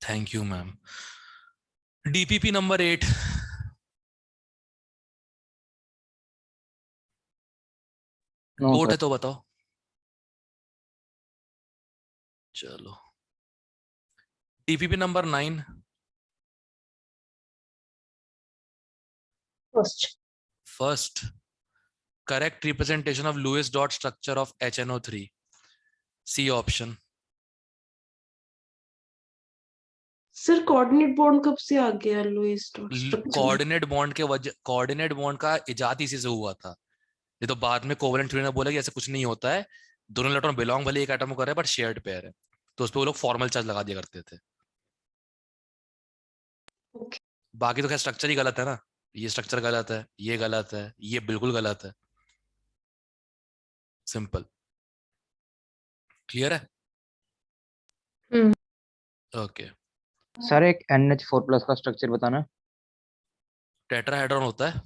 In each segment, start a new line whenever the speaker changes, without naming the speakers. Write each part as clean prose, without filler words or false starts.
Thank you ma'am. DPP number 8।
No
quote
sir.
है तो बताओ। चलो, DPP number 9।
First.
First, correct representation of Lewis dot structure of HNO3. C option.
Sir coordinate bond कब से आ गया Lewis dot structure?
Coordinate bond का इजाद इसी से हुआ था। ये तो बाद में कोवेलेंट थ्योरी ने बोला कि ऐसा कुछ नहीं होता है, दोनों इलेक्ट्रॉन बिलोंग भले एक एटम को कर रहे हैं बट शेयर्ड पेयर है, तो उस पर वो लोग फॉर्मल चार्ज लगा दिया करते थे।
Okay.
बाकी तो खैर स्ट्रक्चर ही गलत है ना, ये स्ट्रक्चर गलत है, ये गलत है, ये बिल्कुल गलत है। सिंपल, क्लियर है? ओके।
सर एक NH4+ का स्ट्रक्चर बताना।
टेट्राहेड्रॉन होता है,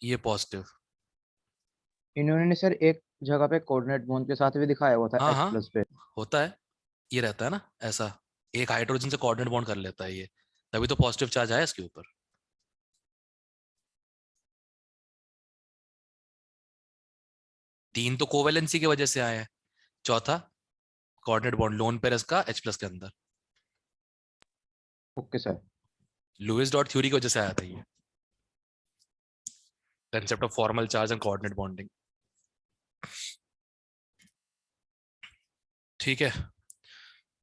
ये पॉजिटिव।
इन्होंने सर एक जगह पे कोऑर्डिनेट बॉन्ड के साथ भी दिखाया हुआ था
हाँ
H+
हाँ,
पे।
होता है, ये रहता है ना ऐसा, एक हाइड्रोजन से कोऑर्डिनेट बॉन्ड कर लेता है ये, तभी तो पॉजिटिव चार्ज आया इसके ऊपर। तीन तो कोवेलेंसी की वजह से आए हैं, चौथा कोऑर्डिनेट बॉन्ड लोन पेयर इसका H+ के अंदर,
okay sir.
Lewis dot theory की वजह से आया था ये, concept of formal charge and coordinate bonding. ठीक है,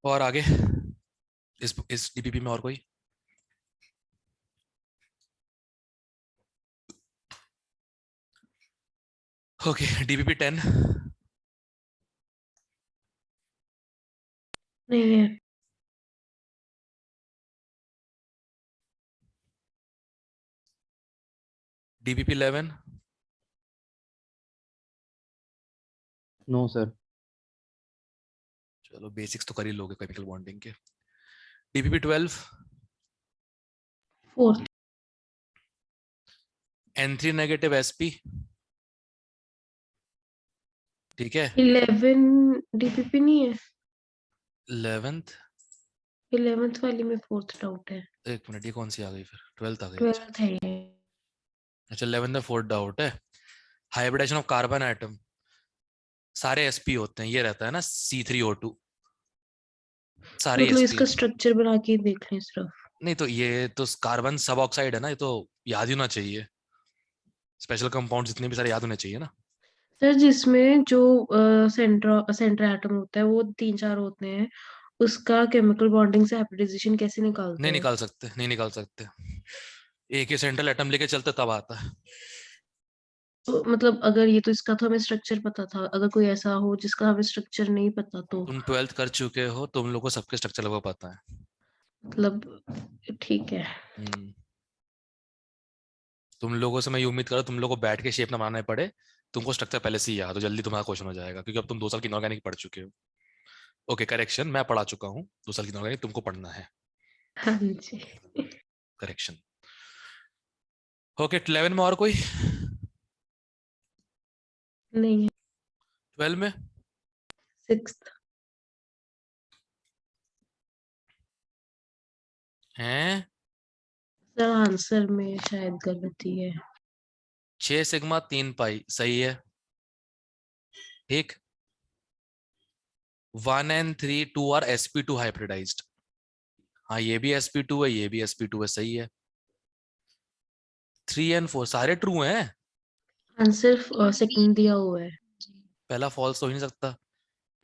और आगे इस डीपीपी में और कोई? Okay, DPP 10।
नहीं है।
डीपीपी 11।
No sir.
चलो बेसिक्स तो कर ही लोगे केमिकल बॉन्डिंग के। DPP 12।
Fourth.
N3 negative sp। ठीक है,
11 डीपीपी नहीं है।
11th।
11th वाली में फोर्थ डाउट है।
एक मिनट, ये कौन सी आ गई फिर? 12th आ गई। अच्छा
12th है ये।
अच्छा, 11th में फोर्थ डाउट है। हाइब्रिडेशन ऑफ कार्बन एटम, सारे sp होते हैं, ये रहता है ना C3O2, सारे
मतलब
sp।
इसका स्ट्रक्चर बना के देख लें सिर्फ।
नहीं तो ये तो कार्बन सब ऑक्साइड है ना, ये तो याद ही होना चाहिए, स्पेशल कंपाउंड जितने भी सारे याद होने चाहिए ना।
सर जिसमें जो सेंटर एटम होता है वो 3-4 होते हैं, उसका केमिकल बॉन्डिंग से हाइब्रिडाइजेशन कैसे निकालते
नहीं
हैं?
निकाल सकते, नहीं निकाल सकते, एक ही सेंट्रल एटम लेके चलते तब आता है।
तो मतलब अगर ये तो इसका तो हमें स्ट्रक्चर पता था, अगर कोई ऐसा हो जिसका हमें स्ट्रक्चर नहीं पता तो
तुम 12th कर चुके हो, तुम लोग को सबके स्ट्रक्चर लगभग पता है।
मतलब ठीक है।
हम्म, तुम लोगों से मैं ये उम्मीद कर रहा हूँ तुम लोगों को बैठ के शेप ना बनाने पड़े, तुमको स्ट्रक्चर पहले से ही याद हो, जल्दी तुम्हारा क्वेश्चन हो जाएगा, क्योंकि अब तुम 2 साल की इनऑर्गेनिक पढ़ चुके हो। ओके करेक्शन, मैं पढ़ा चुका हूँ 2 साल की इनऑर्गेनिक, तुमको पढ़ना है।
हाँ जी।
करेक्शन। ओके, 11 में और कोई?
नहीं है।
12 में?
6th।
हैं?
सर आंसर में शायद गलती है।
6 सिग्मा 3 पाई सही है, ठीक। 1 and 3 2 आर sp2 हाइब्रिडाइज्ड, हाँ ये भी sp2 है, ये भी sp2 है, सही है। 3 and 4 सारे ट्रू हैं,
आंसर सेकंड दिया हुआ है।
पहला फॉल्स तो हो ही नहीं सकता।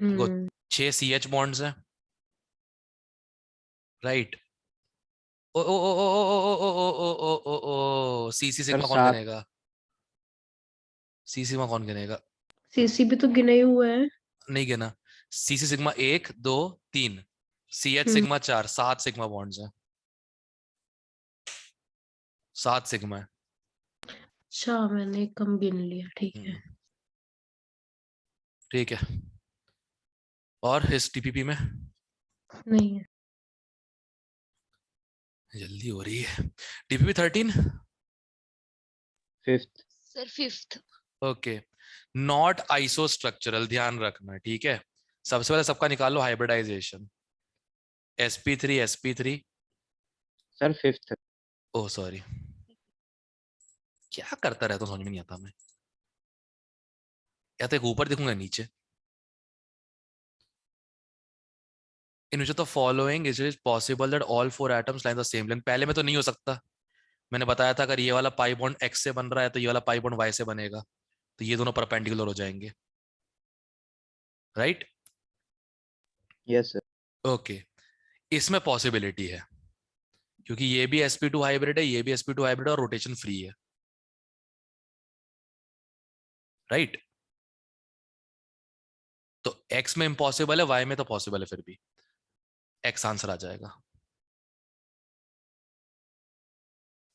देखो,
हम्म।
6 CH बॉन्ड्स हैं, राइट। ओ ओ ओ ओ ओ ओ ओ ओ ओ ओ ओ ओ सी
सर
सिग्मा कौन
7।
गिनेगा? सी सिग्मा कौन गिनेगा?
सीसी भी तो गिना ही हुआ है।
नहीं गिना। सी सिग्मा 1 2 3, CH
हम्म।
सिग्मा 4, 7 सिग्मा बॉन्ड्स हैं, 7 सिग्मा है।
अच्छा मैंने कम गिन लिया, ठीक है।
ठीक है, और इस टीपीपी में
नहीं है।
जल्दी हो रही है। TPP 13।
5th।
Sir 5th।
Okay, not isostructural, ध्यान रखना, ठीक है। सबसे पहले सबका निकाल लो hybridisation. sp3 sp3,
sir 5th।
Oh sorry, क्या करता रहता हूँ समझ में नहीं आता मैं, या तो एक ऊपर दिखूंगा नीचे। In which of the following is it possible that all four atoms line the same length? पहले में तो नहीं हो सकता, मैंने बताया था अगर ये वाला पाई बॉन्ड एक्स से बन रहा है तो ये वाला पाई बॉन्ड वाई से बनेगा, तो ये दोनों परपेंडिकुलर हो जाएंगे, राइट?
Yes sir.
ओके, इसमें पॉसिबिलिटी है क्योंकि ये भी sp2 हाइब्रिड है, ये भी sp2 हाइब्रिड है और रोटेशन फ्री है, राइट? तो x में इम्पॉसिबल है, y में तो पॉसिबल है, फिर भी x आंसर आ जाएगा।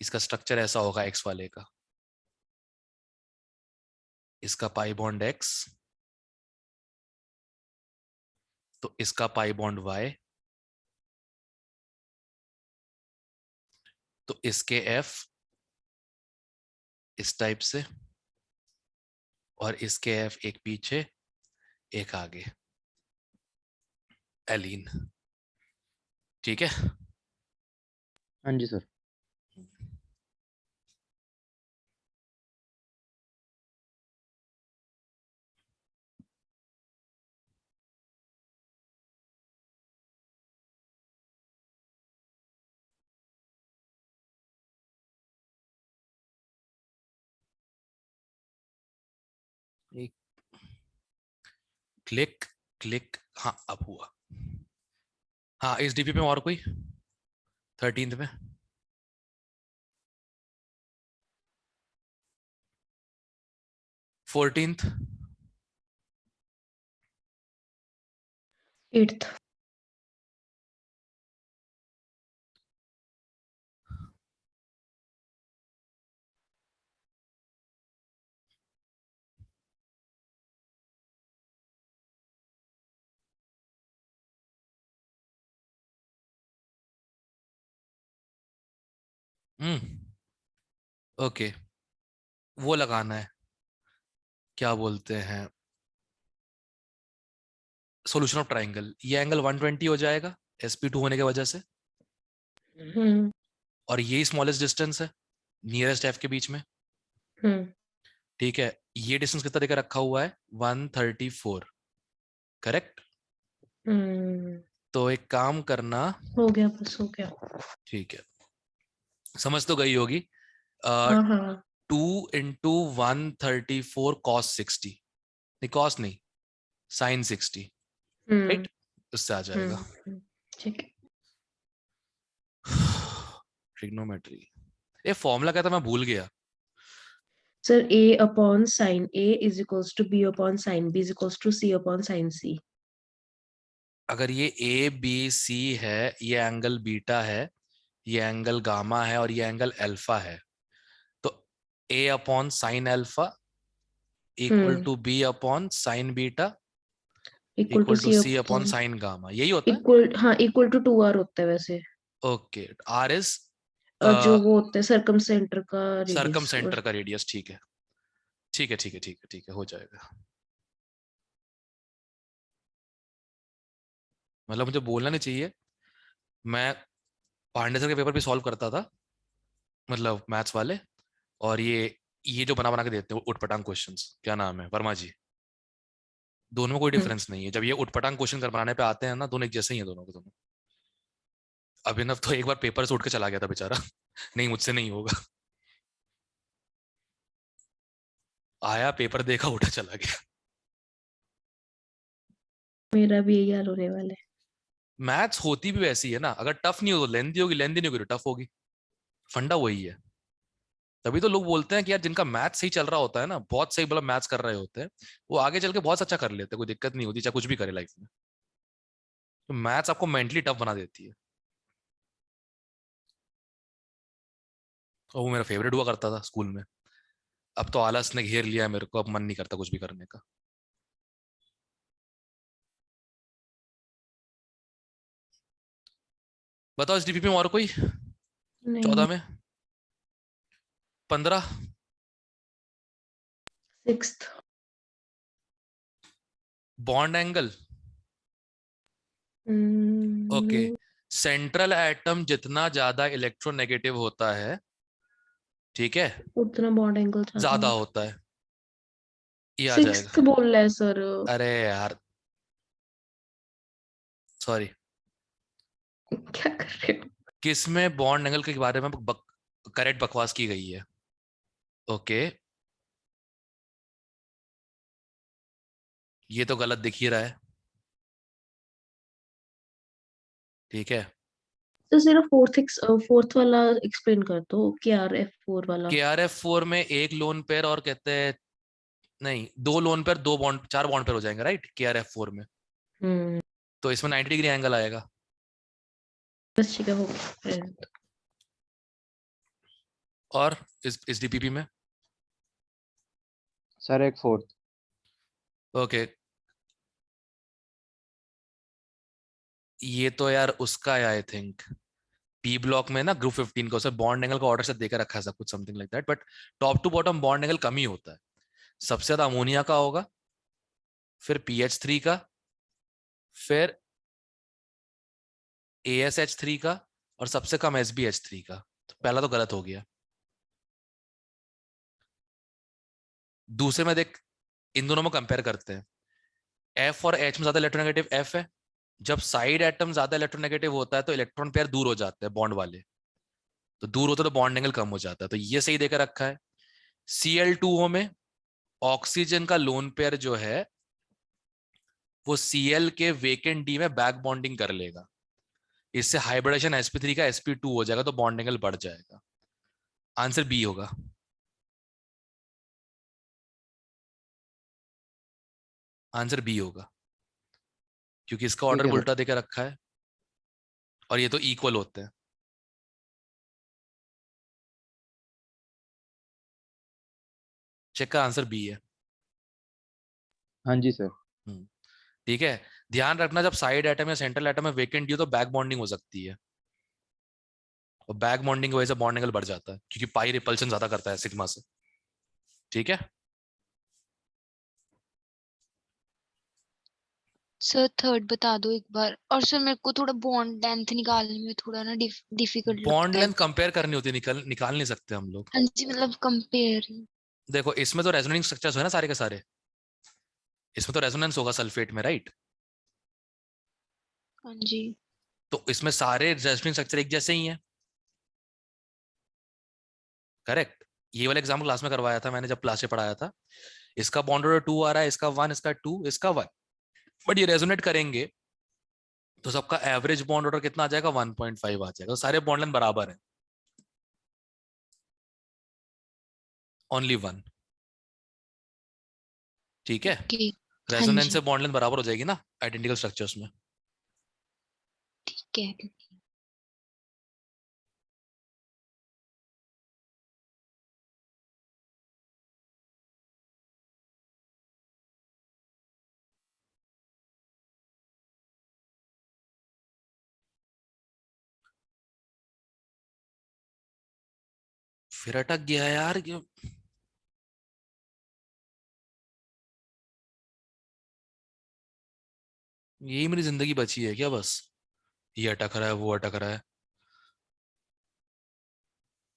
इसका स्ट्रक्चर ऐसा होगा x वाले का, इसका पाई बॉन्ड x, तो इसका पाई बॉन्ड y, तो इसके f इस टाइप से, और इसके f एक पीछे एक आगे, एलीन, ठीक है।
हाँ जी सर।
एक क्लिक क्लिक, हाँ अब हुआ। हाँ इस डीपी में और कोई 13th में? 14th?
8th।
ओके, वो लगाना है, क्या बोलते हैं, सॉल्यूशन ऑफ ट्राइंगल। ये एंगल 120 हो जाएगा sp2 होने की वजह से,
हम्म
और यही स्मॉलेस्ट डिस्टेंस है नियरेस्ट f के बीच में,
हम्म
ठीक है। ये डिस्टेंस कितना देकर रखा हुआ है? 134, करेक्ट।
हम्म
तो एक काम करना,
हो गया, बस हो गया।
ठीक है, समझ तो गई होगी।
हाँ हाँ।
2 × 134 cos 60, नहीं cos नहीं, sin 60,
हम्म
राइट? उससे आ जाएगा।
हम्म, ठीक है।
ट्रिग्नोमेट्री, ये फॉर्मूला क्या था मैं भूल गया।
Sir a upon sine a is equals to b upon sine b is equals to c upon sine c।
अगर ये ए बी सी है, ये एंगल बीटा है, ये एंगल गामा है और ये एंगल अल्फा है, तो A upon sine alpha equal
hmm
to B upon sine beta
equal to
equal to
c
C upon
upon
sine gamma, यही होता है।
इक्वल, हाँ इक्वल टू 2r होता है वैसे।
ओके, आर इज
और जो वो होता है सरकम सेंटर का
सरकम
रेडियस।
सेंटर का रेडियस, ठीक है ठीक है ठीक है ठीक है ठीक है, हो जाएगा। मतलब मुझे बोलना नहीं चाहिए, मैं पांडे सर के पेपर भी सॉल्व करता था, मतलब मैथ्स वाले, और ये जो बना बना के देते हैं उटपटांग क्वेश्चंस, क्या नाम है, वर्मा जी, दोनों में कोई
हम्म
डिफरेंस नहीं है। जब ये उटपटांग क्वेश्चन कर बनाने पे आते हैं ना, दोनों एक जैसे ही हैं दोनों के दोनों। अभिनव तो एक बार पेपर से उठ के चला गया था बेचारा नहीं मुझसे नहीं होगा, आया पेपर देखा उठा चला गया।
मेरा भी यही हाल होने वाला है।
मैथ्स होती भी वैसी है ना, अगर टफ नहीं हो तो लेंदी होगी, लेंदी नहीं होगी तो टफ होगी, फंडा वही है। तभी तो लोग बोलते हैं कि यार जिनका मैथ्स सही चल रहा होता है ना, बहुत सही मतलब मैथ्स कर रहे होते हैं, वो आगे चल के बहुत अच्छा कर लेते हैं, कोई दिक्कत नहीं होती चाहे कुछ भी करे लाइफ में। तो मैथ्स आपको मेंटली टफ बना देती है, और वो मेरा फेवरेट हुआ करता था स्कूल में। अब तो आलस ने घेर लिया है मेरे को, अब मन नहीं करता कुछ भी करने का। बताओ इस डीपी में और कोई,
नहीं।
14 में, 15,
6th।
बॉन्ड एंगल, ओके,
हम्म,
सेंट्रल एटम जितना ज्यादा इलेक्ट्रोनेगेटिव होता है, ठीक है,
उतना बॉन्ड एंगल ज्यादा
ज्यादा
होता
होता है, ये आ
है।
जाएगा।
सिक्स्थ बोल रहा है सर।
अरे यार, सॉरी।
क्या कर रहे हो?
किस में बॉन्ड एंगल के बारे में करेक्ट बकवास की गई है? ओके, ये तो गलत दिख ही रहा है, ठीक है।
तो सिर्फ फोर्थ वाला एक्सप्लेन कर दो, KRF4 वाला।
के आर एफ फोर में एक लोन पेयर और कहते हैं, नहीं, दो लोन पेयर, दो बॉन्ड, चार बॉन्ड पेयर हो जाएंगे, राइट, के आर एफ फोर में।
हम्म,
तो इसमें 90 डिग्री एंगल आएगा।
बस ठीक है, हो गया। रहने दो।
और इस डीपीपी में,
सर एक फोर्थ।
ओके, ये तो यार उसका है आई थिंक, पी ब्लॉक में ना ग्रुप 15 का, उसे बॉन्ड एंगल का ऑर्डर से देकर रखा है सब कुछ, something like that, but top to bottom bond angle कम ही होता है। सबसे ज्यादा अमोनिया का होगा, फिर PH3 का, फिर ASH3 का, और सबसे कम SbH3 का। तो पहला तो गलत हो गया। दूसरे में देख, इन दोनों में कंपेयर करते हैं। एफ और एच में ज्यादा इलेक्ट्रोनेगेटिव एफ है। जब साइड एटम ज्यादा इलेक्ट्रोनेगेटिव होता है तो इलेक्ट्रॉन पेयर दूर हो जाते हैं बॉन्ड वाले, तो दूर होते तो बॉन्ड एंगल कम हो जाता है, तो ये सही देकर रखा है। Cl2O में ऑक्सीजन का लोन पेयर जो है वो Cl के वेकेंट डी में बैक बॉन्डिंग कर लेगा, इससे हाइब्रिडेशन sp3 का sp2 हो जाएगा, तो बॉन्ड एंगल बढ़ जाएगा। आंसर बी होगा। आंसर बी होगा, क्योंकि इसका
ठीक
ऑर्डर
है सर।
उल्टा देकर रखा है, और ये तो इक्वल होते हैं। चेक का आंसर बी है।
हाँ जी सर।
हम्म, ठीक है। ध्यान रखना, जब साइड एटम या सेंट्रल एटम में वेकेंट डी हो तो बैक बॉन्डिंग हो सकती है, और बैक बॉन्डिंग की वजह से बॉन्ड एंगल बढ़ जाता है, क्योंकि पाई रिपल्शन ज्यादा करता है सिग्मा से, ठीक है।
सर थर्ड बता दो एक बार। और सर मेरे को थोड़ा बॉन्ड लेंथ निकालने में थोड़ा ना डिफिकल्ट
बॉन्ड
लगता है।
लेंथ कंपेयर करनी होती है, निकाल नहीं सकते हम लोग।
हाँ जी, मतलब कंपेयर।
देखो, इसमें तो रेजोनेंस स्ट्रक्चर्स है ना सारे के सारे, इसमें तो रेजोनेंस होगा सल्फेट में, राइट।
हाँ जी।
तो इसमें सारे रेजोनेंस स्ट्रक्चर एक जैसे ही हैं, करेक्ट। ये वाला एग्जाम्पल क्लास में करवाया था मैंने, जब क्लास में पढ़ाया था। इसका बॉन्ड ऑर्डर 2 आ रहा है, इसका 1, इसका 2, इसका 1, बट ये रेजोनेट करेंगे तो सबका एवरेज बॉन्ड ऑर्डर कितना आ जाएगा, 1.5 आ जाएगा, तो सारे बॉन्ड लेंथ बराबर है, ओनली वन, ठीक है।
ओके। हाँ
रेजोनेंस
जी।
से बॉन्ड लेंथ बराबर हो जाएगी ना आइडेंटिकल स्ट्रक्चर्स में।
ठीक है।
फिर अटक गया यार, यही मेरी जिंदगी बची है क्या बस? ये अटक रहा है, वो अटक रहा है।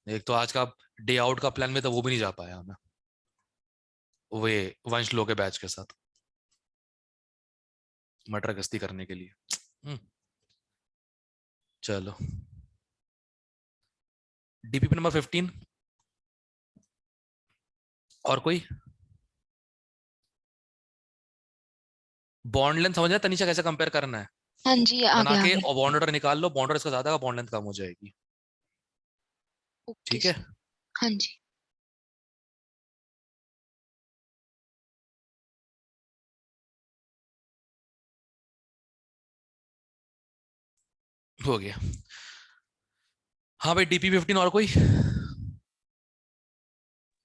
एक तो आज का डे आउट का प्लान में तो वो भी नहीं जा पाया मैं, वे वंश लो के बैच के साथ मटर गश्ती करने के लिए। हम्म, चलो, डीपीपी नंबर 15। और कोई बॉन्ड लेंथ समझ रहा है तनीषा, कैसे कंपेयर करना है?
हाँ जी,
बना
आगे
के
आगे।
और बॉन्ड ऑर्डर निकाल लो, बॉन्ड ऑर्डर इसका ज्यादा का बॉन्ड लेंथ कम हो जाएगी,
ओके
ठीक है।
सर। हाँ जी।
हो गया। हाँ भाई, DP15 और कोई?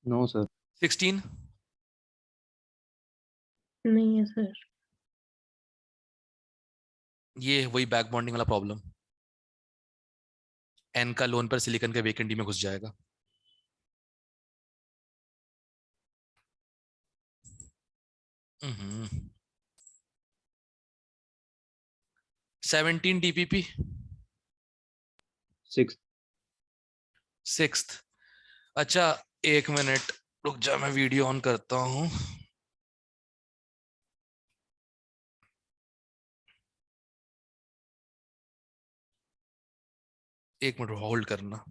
No sir.
16,
नहीं है सर।
ये वही बैक बॉन्डिंग वाला प्रॉब्लम, एन का लोन पर सिलिकॉन के वेकेंट डी में घुस जाएगा। हम्म, 17 TPP,
6th।
6th। अच्छा, 1 मिनट रुक जा, मैं वीडियो ऑन करता हूँ। एक मिनट होल्ड करना।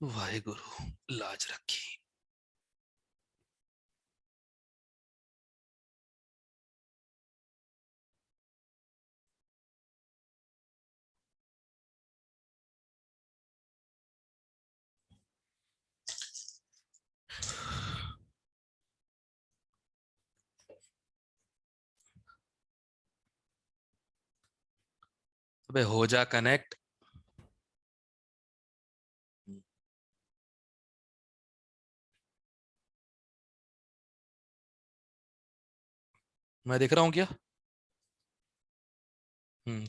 वाहेगुरु लाज रखी। अबे हो जा कनेक्ट। मैं देख रहा हूँ क्या?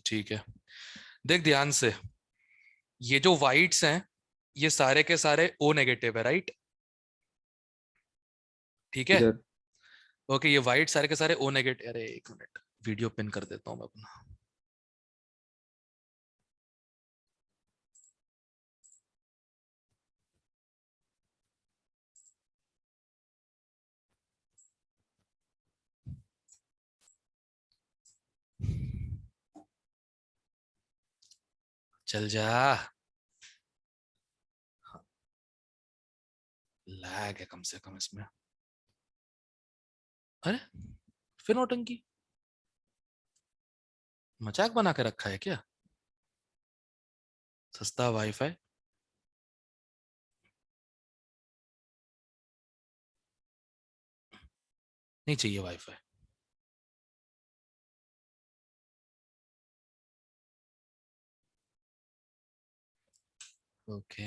ठीक है। देख ध्यान से, ये जो वाइट्स हैं ये सारे के सारे ओ नेगेटिव है, राइट? ठीक
जी
है।
सर।
ओके, ये वाइट सारे के सारे ओ नेगेटिव। अरे एक मिनट, वीडियो पिन कर देता हूँ मैं अपना। चल जा। लैग है कम से कम इसमें। अरे फिर नौटंकी, मजाक बना के रखा है क्या? सस्ता वाईफाई। नहीं चाहिए वाईफाई। ओके।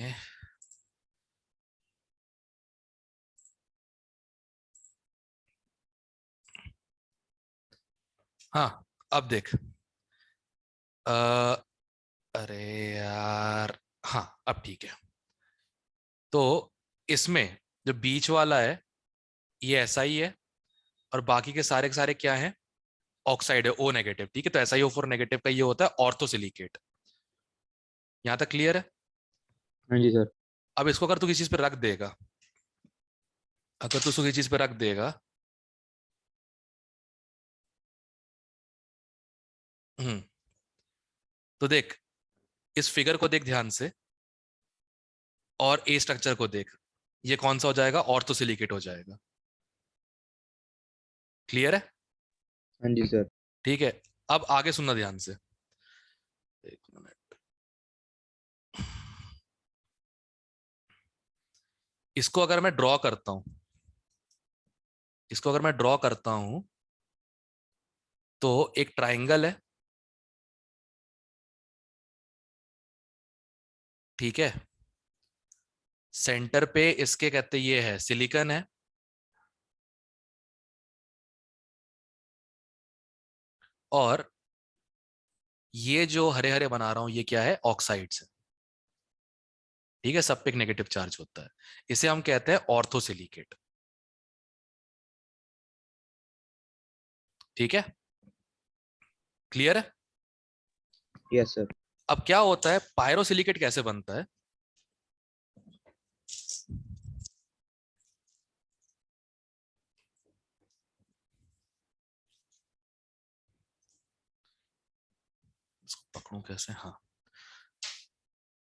हाँ, अब देख। अ, अरे यार, हाँ अब ठीक है। तो इसमें जो बीच वाला है ये ऐसा ही है, और बाकी के सारे क्या है? ऑक्साइड है, ओ नेगेटिव। ठीक है, तो ऐसा ही O4 नेगेटिव का ये होता है ऑर्थोसिलिकेट। यहां तक क्लियर है?
हाँ जी सर।
अब इसको अगर तू किसी चीज पे रख देगा, अगर तू इसको किसी चीज पे रख देगा, हम्म तो देख, इस फिगर को देख ध्यान से, और ए स्ट्रक्चर को देख। ये कौन सा हो जाएगा? ऑर्थोसिलिकेट हो जाएगा। क्लियर है?
हाँ जी सर।
ठीक है। अब आगे सुनना ध्यान से। एक मिनट, इसको अगर मैं ड्रॉ करता हूं, इसको अगर मैं ड्रॉ करता हूं तो एक ट्राइंगल है। ठीक है, सेंटर पे इसके कहते ये है सिलिकॉन है, और ये जो हरे हरे बना रहा हूं ये क्या है? ऑक्साइड्स है। ठीक है, सब पे एक नेगेटिव चार्ज होता है। इसे हम कहते हैं ऑर्थोसिलिकेट। ठीक है, क्लियर है?
Yes sir.
अब क्या होता है, पायरोसिलिकेट कैसे बनता है? इसको पकड़ूं कैसे? हाँ,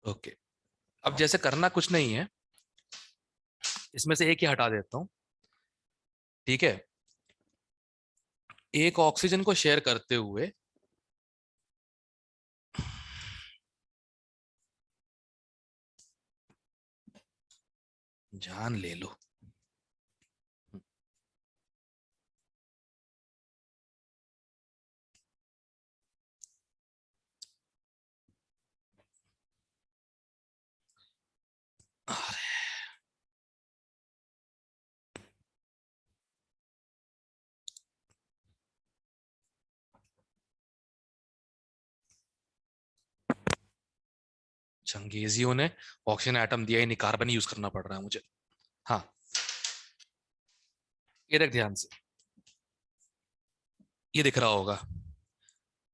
ओके। अब जैसे करना कुछ नहीं है, इसमें से एक ही हटा देता हूं, ठीक है। एक ऑक्सीजन को शेयर करते हुए जान ले लो। चंगेजियों ने ऑक्सीजन एटम दिया ही नहीं, कार्बन यूज करना पड़ रहा है मुझे। हाँ, ये देख ध्यान से, ये दिख रहा होगा।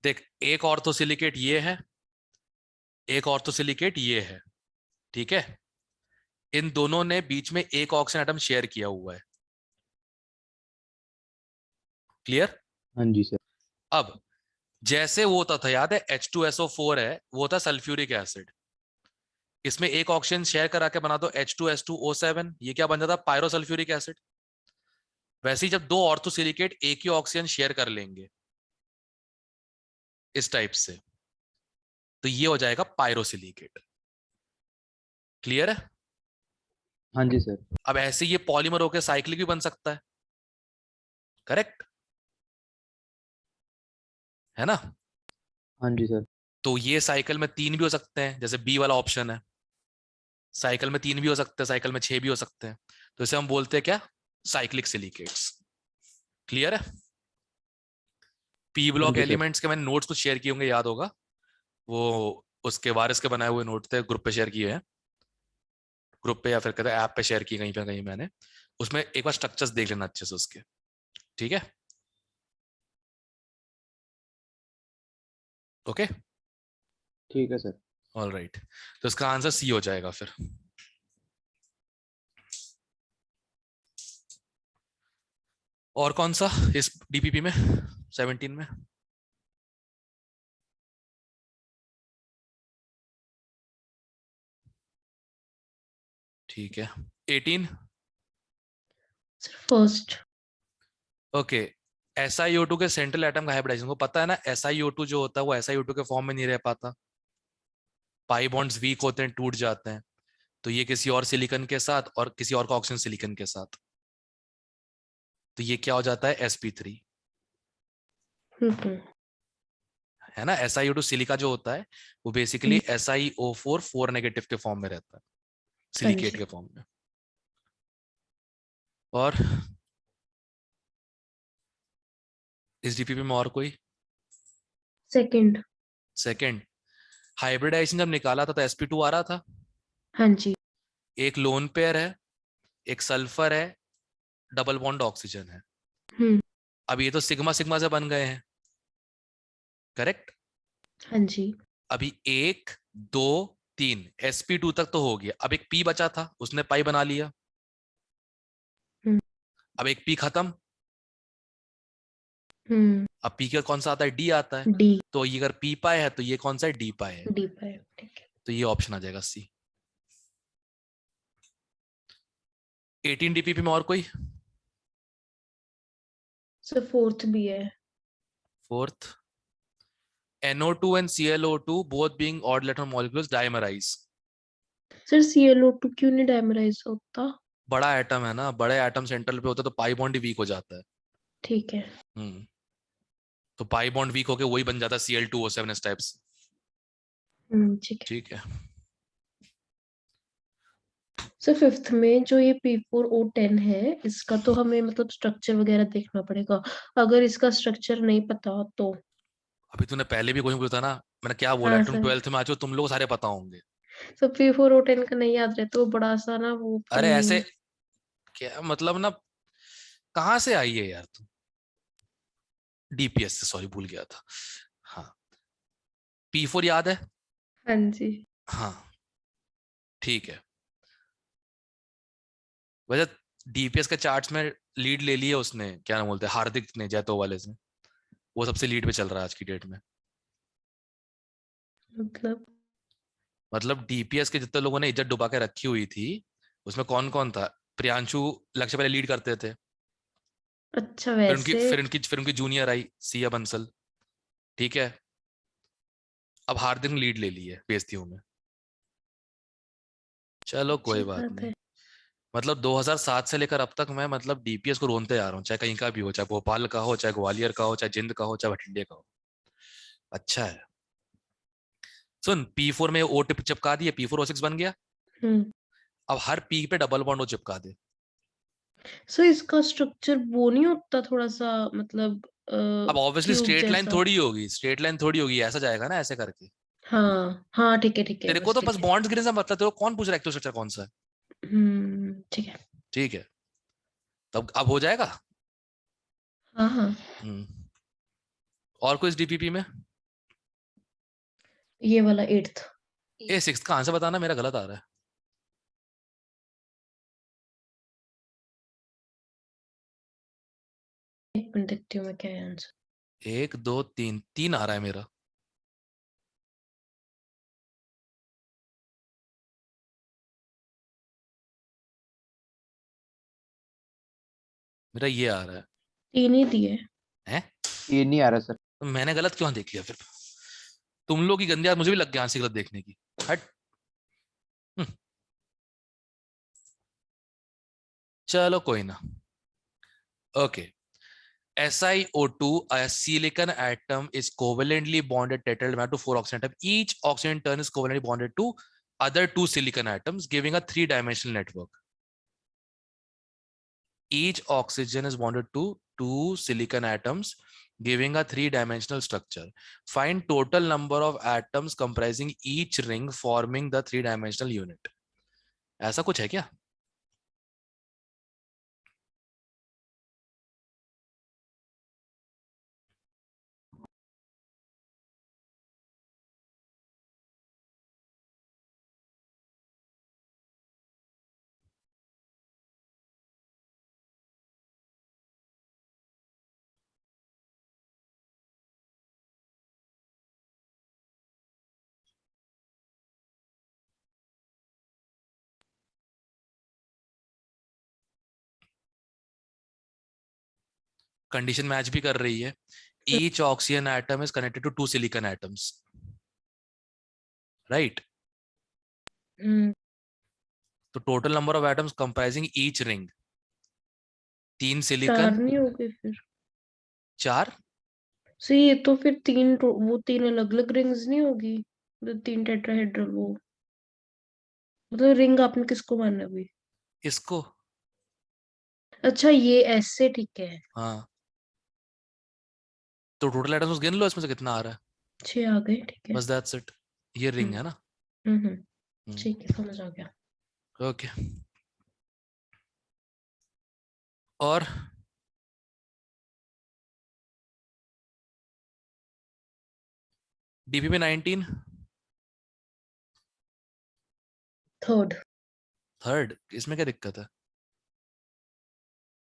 देख, एक ऑर्थोसिलिकेट ये है, एक ऑर्थोसिलिकेट ये है, ठीक है। इन दोनों ने बीच में एक ऑक्सीजन एटम शेयर किया हुआ है। क्लियर?
हाँ जी सर।
अब जैसे वो होता था, याद है, H2SO4 है, वो होता सल्फ्यूरिक एसिड। इसमें एक ऑक्सीजन शेयर करा के बना दो H2S2O7, ये क्या बन जाता? Pyrosulphuric acid. वैसे ही जब दो ऑर्थोसिलिकेट एक ही ऑक्सीजन शेयर कर लेंगे इस टाइप से, तो ये हो जाएगा पायरोसिलिकेट। क्लियर है?
हाँ जी सर।
अब ऐसे ये पॉलीमर होकर साइक्लिक भी बन सकता है, करेक्ट है ना?
हाँ जी सर।
तो ये साइकिल में 3 भी हो सकते हैं, जैसे बी वाला ऑप्शन है। साइकिल में 3 भी हो सकते हैं, साइकिल में 6 भी हो सकते हैं। तो इसे हम बोलते हैं क्या? Cyclic silicates. क्लियर है? पी
हाँ
ब्लॉक
जी सर।
एलिमेंट्स के मैंने नोट्स कुछ शेयर किए होंगे, याद होगा वो, उसके वारिस के बनाए हुए नोट थे, ग्रुप पे शेयर किए हैं, ग्रुप पे या फिर कहते ऐप पे शेयर किए कहीं पे कहीं मैंने। उसमें एक बार स्ट्रक्चर्स देख लेना अच्छे से उसके, ठीक है? ओके,
ठीक है सर।
All right. तो इसका आंसर सी हो जाएगा फिर। और कौन सा इस डीपीपी में 17 में? ठीक है, 18।
Sir first.
ओके, SiO2 के सेंट्रल एटम का हाइब्रिडाइजेशन को पता है ना, SiO2 जो होता है वो SiO2 के फॉर्म में नहीं रह पाता, पाई बॉन्ड्स वीक होते हैं, टूट जाते हैं। तो ये किसी और सिलिकॉन के साथ और किसी और का ऑक्सीजन सिलिकॉन के साथ, तो ये क्या हो जाता है? sp3,
हम्म।
है ना। SiO2 सिलिका जो होता है वो बेसिकली SiO4 4 नेगेटिव के फॉर्म में रहता है,
हाँ
सिलिकेट
जी
के फॉर्म में। और इस डीपीपी में और कोई?
सेकंड।
सेकंड, हाइब्रिडाइजेशन जब निकाला था तो sp2 आ रहा था।
हाँ जी।
एक लोन पेयर है, एक सल्फर है, डबल बॉन्ड ऑक्सीजन है।
हम्म।
अब ये तो सिग्मा सिग्मा से बन गए हैं, करेक्ट।
हाँ जी।
अभी 1 2 3 sp2 तक तो हो गया, अब एक p बचा था, उसने पाई बना लिया।
हम्म।
अब एक p खत्म,
हम्म।
अब p का कौन सा आता है? d आता है।
डी।
तो ये अगर p पाए है तो ये कौन सा है? d पाए है।
डी पाए, ठीक है।
तो ये ऑप्शन आ जाएगा सी। 18 डीपीपी में और कोई?
सर फोर्थ भी है।
Fourth, NO2 and ClO2 both being odd letter molecules dimerize।
Sir ClO2 क्यों नहीं डायमराइज होता?
बड़ा एटम है ना, बड़े एटम सेंट्रल पे होता है तो पाई बॉन्ड ही वीक हो जाता है।
ठीक है।
हम्म, तो पाई बॉन्ड वीक होके वही बन जाता है Cl2O7 इस टाइप से।
ठीक है।
ठीक है।
सर फिफ्थ में जो ये P4O10 है, इसका तो हमें मतलब स्ट्रक्चर वगैरह देखना पड़ेगा। अगर इसका स्ट्रक्चर नहीं पता तो?
अभी तूने पहले भी कोई पूछा ना, मैंने क्या बोला,
हाँ
तुम
सर।
12th में आ जाओ, तुम लोग सारे पता होंगे।
सर P4O10 का नहीं याद रहता, वो बड़ा सा ना वो
अरे
नहीं
ऐसे
है।
क्या मतलब ना, कहाँ से आई है यार तू? DPS से, सॉरी भूल गया था। हाँ, P4 याद है,
हाँ जी।
हाँ ठीक है। वैसे डीपीएस के चार्ट्स में लीड ले ली है उसने, क्या नाम बोलते हैं, हार्दिक ने, जैतो वाले से। वो सबसे लीड पे चल रहा है आज की डेट में।
मतलब
मतलब डीपीएस के जितने लोगों ने इज्जत डुबा के रखी हुई थी, उसमें कौन कौन था? प्रियांशु लक्ष्य पहले लीड करते थे,
अच्छा
फिर उनकी
वैसे।
जूनियर आई सिया बंसल, ठीक है। अब हार्दिक ने लीड ले ली है बेइज्जतियों में। चलो
अच्छी
कोई बात
बात
नहीं।
है।
मतलब 2007 से लेकर अब तक मैं मतलब डीपीएस को रोनते आ रहा हूँ, चाहे कहीं का भी हो, चाहे भोपाल का हो, चाहे ग्वालियर का हो, चाहे जिंद का हो, चाहे भटिंडे का हो। अच्छा है। सुन, P4 में ओ टिप चिपका दिए, P4O6 बन गया।
हम्म।
अब हर पी पे डबल बॉन्ड ओ चिपका दे।
सो इसका स्ट्रक्चर वो नहीं होता थोड़ा सा, मतलब
अब ऑब्वियसली
ट्यूब
स्ट्रेट लाइन
जैसा?
थोड़ी होगी, स्ट्रेट लाइन थोड़ी होगी, ऐसा जाएगा ना ऐसे करके।
हाँ हाँ, ठीक है,
तेरे को
बस
तो बस
ठीक है।
बॉन्ड्स गिरने से मतलब, तेरे को कौन पूछ रहा है एक्टिव स्ट्रक्चर कौन सा है?
ठीक है।
ठीक है, तब अब हो जाएगा।
हाँ हाँ।
हम्म। और कुछ डीपीपी में?
ये वाला 8th।
ए सिक्स का आंसर बताना, मेरा गलत आ रहा है।
एक मिनट देखती हूँ मैं क्या है आंसर।
1 2 3, 3 आ रहा है मेरा। मेरा ये आ रहा है।
3 ही दिए।
हैं?
ये नहीं आ रहा सर।
तो मैंने गलत क्यों देख लिया फिर? तुम लोग की गंदी आदत मुझे भी लग गया आंसर गलत देखने की। हट। हम्म, चलो कोई ना। Okay. SiO2, a silicon atom, is covalently bonded tetramer to 4 oxygen atom. Each oxygen turn is covalently bonded to other 2 silicon atoms, giving a 3-dimensional network. Each oxygen is bonded to 2 silicon atoms, giving a 3-dimensional structure. Find total number of atoms comprising each ring forming the 3-dimensional unit. ऐसा कुछ है क्या? Condition match भी कर रही है। Each oxygen atom is connected to 2 silicon atoms. Right?
हम्म।
तो total number of atoms comprising each ring, 3 silicon,
4 नहीं हो गए फिर?
4।
सो ये तो फिर वो 3 अलग अलग रिंग्स नहीं होगी? मतलब 3 टेट्राहेड्रल वो, मतलब रिंग आपने किसको माना अभी?
इसको।
अच्छा ये ऐसे, ठीक है।
हाँ, तो टोटल एटम्स गिन लो इसमें से कितना आ रहा है।
6 आ गए, ठीक है।
बस दैट्स इट। ये रिंग
हम्म
है ना।
हम्म। ठीक है, समझ आ गया।
ओके। और डीपीपी 19,
थर्ड।
थर्ड, इसमें क्या दिक्कत है?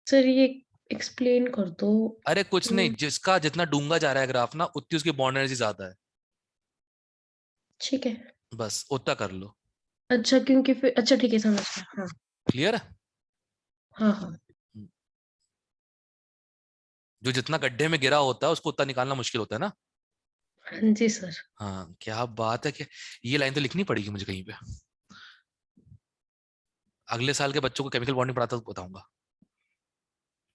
सर ये एक्सप्लेन कर दो।
अरे कुछ नहीं,
हम्म,
जिसका जितना डूंगा जा रहा है ग्राफ ना, उतनी उसकी बॉन्ड एनर्जी ज्यादा है।
ठीक है।
बस उतना कर लो।
अच्छा क्योंकि फिर, अच्छा ठीक है, समझ गया। हाँ
क्लियर है?
हाँ हाँ।
जो जितना गड्ढे में गिरा होता है उसको उतना निकालना मुश्किल होता है ना।
हाँ जी सर।
हाँ क्या बात है, कि ये लाइन तो लिखनी पड़ेगी मुझे कहीं पे। अगले साल के बच्चों को केमिकल बॉन्डिंग पढ़ाता तो बताऊंगा,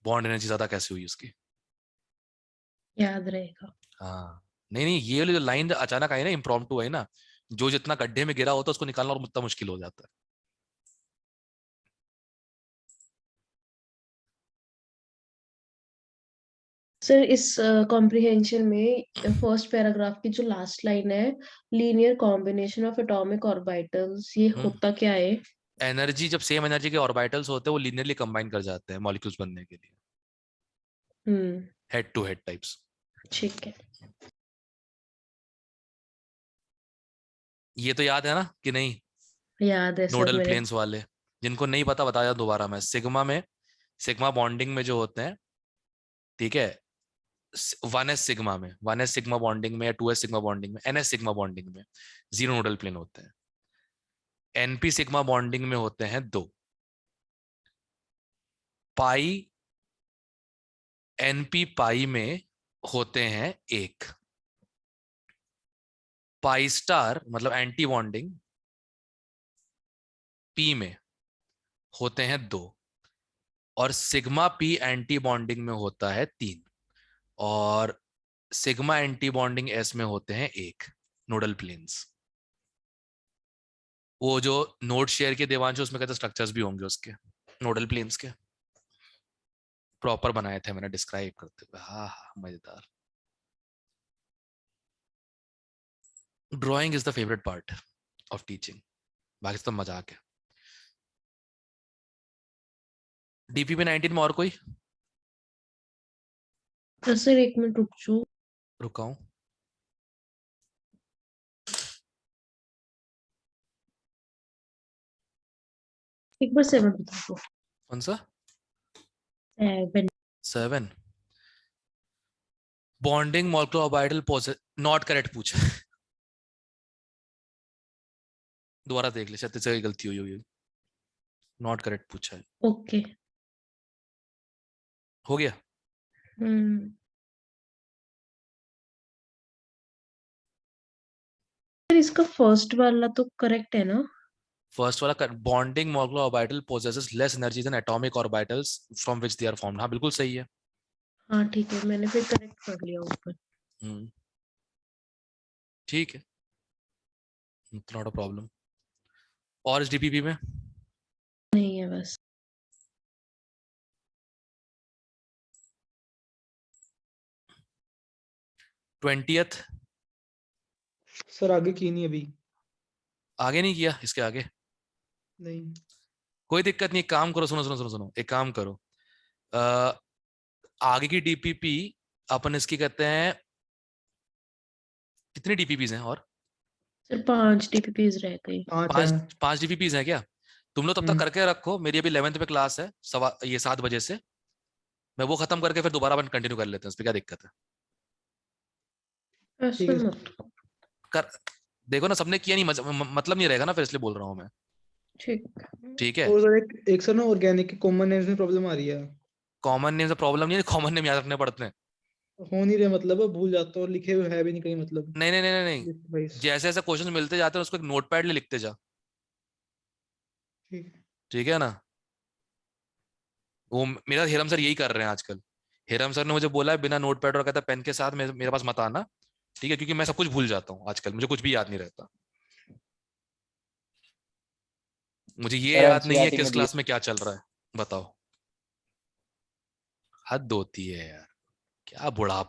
बॉन्ड एनर्जी ज्यादा कैसे हुई उसकी।
याद रहेगा।
हाँ। नहीं नहीं, ये वाली जो लाइन अचानक आई ना, इम्प्रॉम्प्टू आई ना, जो जितना गड्ढे में गिरा होता है उसको निकालना और उतना मुश्किल हो जाता है।
सर इस कॉम्प्रिहेंशन में फर्स्ट पैराग्राफ की जो लास्ट लाइन है, linear combination of atomic orbitals, ये
हम्म।
होता क्या है?
एनर्जी, जब सेम एनर्जी के ऑर्बिटल्स होते हैं वो लीनियरली कंबाइन कर जाते हैं मॉलिक्यूल्स बनने के लिए,
hmm.
Head to head types.
ठीक है।
ये तो याद है ना कि नहीं?
याद है सर
नोडल
मेरे।
प्लेन्स वाले, जिनको नहीं पता बताया दोबारा मैं। सिग्मा बॉन्डिंग में जो होते हैं, ठीक है, 1s सिग्मा में, 1s सिग्मा बॉन्डिंग में या 2s सिग्मा बॉन्डिंग में, ns सिग्मा बॉन्डिंग में जीरो नोडल प्लेन होते हैं। np सिग्मा बॉन्डिंग में होते हैं 2। पाई np पाई में होते हैं 1। पाई स्टार मतलब एंटी बॉन्डिंग p में होते हैं 2। और सिग्मा p एंटी बॉन्डिंग में होता है 3। और सिग्मा एंटी बॉन्डिंग s में होते हैं 1 नोडल प्लेन्स। वो जो नोड शेयर के देवांश, उसमें कहते स्ट्रक्चर्स भी होंगे उसके, नोडल प्लेन्स के। प्रॉपर बनाए थे मैंने डिस्क्राइब करते हुए। हाँ हाँ, मजेदार। Drawing is the favourite part of teaching, बाकी सब मजाक है। डीपीपी 19 में और कोई?
सर एक मिनट रुक जाओ।
रुका हूं।
एक बार 7 बता दो।
कौन सा?
7।
7। Bonding molecular possess not correct पूछा है। दोबारा देख ले, शायद तेरे से गलती हुई होगी। नॉट करेक्ट पूछा है।
ओके।
हो गया।
सर इसका फर्स्ट वाला तो करेक्ट है ना?
फर्स्ट वाला bonding molecular orbital possesses less energy than atomic orbitals from which they are formed. हाँ बिल्कुल सही है।
हाँ ठीक है, मैंने फिर करेक्ट कर लिया ऊपर।
हम्म, ठीक है, नॉट अ प्रॉब्लम। और इस डीपीपी में
नहीं है बस।
20th
सर आगे की नहीं अभी।
आगे नहीं किया, इसके आगे
नहीं।
कोई दिक्कत नहीं। एक काम करो, सुनो सुनो सुनो सुनो, एक काम करो। आगे की डीपीपी अपन इसकी कहते हैं, कितनी डीपीपीज हैं? और
सर 5 डीपीपीज रह गई।
5 है।
5 डीपीपीज हैं क्या? तुम लोग तब तक करके रखो, मेरी अभी 11th में क्लास है, 7 बजे से। मैं वो खत्म करके फिर दोबारा अपन कंटिन्यू कर लेते हैं, उस पर क्या दिक्कत है?
ठीक है
ऐसा
सर।
मत।
कर देखो ना, सबने किया नहीं, मतलब नहीं रहेगा ना फिर, इसलिए बोल रहा हूँ मैं।
ठीक।
ठीक है।
और सर एक सर ना ऑर्गेनिक के कॉमन नेम्स में प्रॉब्लम आ रही है।
कॉमन नेम से प्रॉब्लम नहीं है, कॉमन नेम याद रखने पड़ते हैं।
हो नहीं रहे, मतलब भूल जाता हूँ और लिखे हुए है भी नहीं कहीं, मतलब
नहीं नहीं नहीं नहीं नहीं,
लिस्ट वाइज।
जैसे जैसे क्वेश्चन मिलते जाते हैं उसको एक नोटपैड ले लिखते जा।
ठीक है।
ठीक है ना? वो मेरा हेरम सर यही कर रहे हैं आजकल। हेरम सर ने मुझे बोला है बिना नोटपैड और कहता पेन के साथ मेरे पास मत आना। ठीक है, क्योंकि मैं सब कुछ भूल जाता हूँ आजकल, मुझे कुछ भी याद नहीं रहता। मुझे ये
सर
याद नहीं है
एनसीईआरटी
किस
में दिए।
क्लास में क्या चल रहा है। बताओ, हद होती है यार, क्या बुढ़ापा।